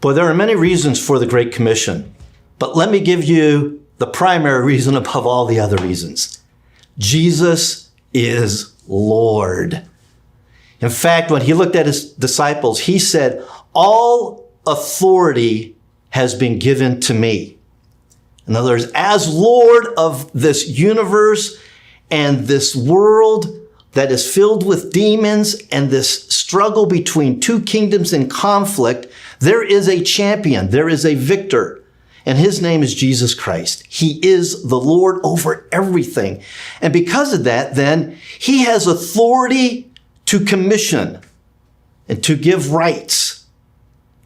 Boy, there are many reasons for the Great Commission, but let me give you the primary reason above all the other reasons. Jesus is Lord. In fact, when he looked at his disciples, he said, all authority has been given to me. In other words, as Lord of this universe and this world that is filled with demons and this struggle between two kingdoms in conflict, there is a champion, there is a victor, and his name is Jesus Christ. He is the Lord over everything. And because of that, then, he has authority to commission and to give rights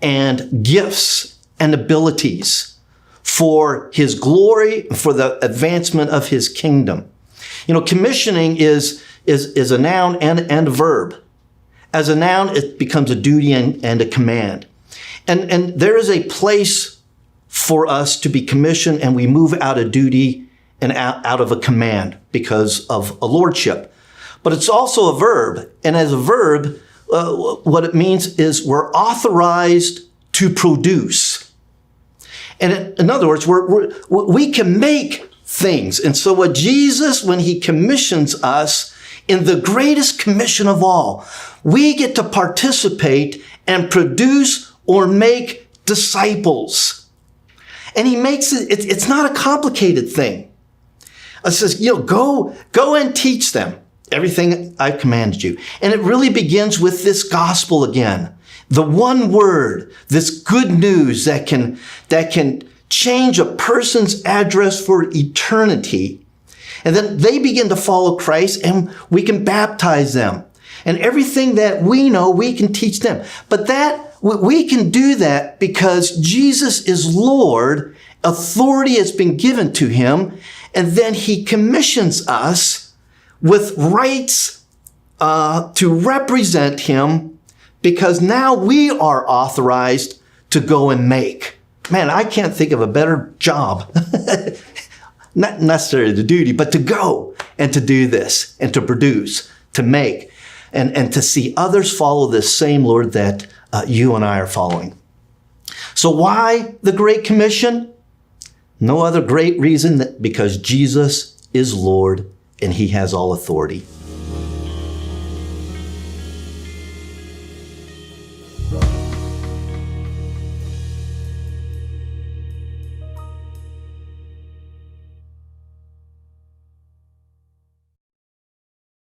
and gifts and abilities for his glory, for the advancement of his kingdom. You know, commissioning is a noun and a verb. As a noun, it becomes a duty and a command. And there is a place for us to be commissioned, and we move out of duty and out of a command because of a lordship. But it's also a verb. And as a verb, what it means is we're authorized to produce. And in other words, we can make things. And so what Jesus, when he commissions us in the greatest commission of all, we get to participate and produce or make disciples. And he makes it's not a complicated thing. It says, go and teach them everything I've commanded you. And it really begins with this gospel again. The one word, this good news that can change a person's address for eternity. And then they begin to follow Christ, and we can baptize them. And everything that we know, we can teach them. But we can do that because Jesus is Lord. Authority has been given to him. And then he commissions us with rights to represent him, because now we are authorized to go and make. Man, I can't think of a better job. Not necessarily the duty, but to go and to do this and to produce, to make, and to see others follow this same Lord that you and I are following. So why the Great Commission? No other great reason than because Jesus is Lord and he has all authority.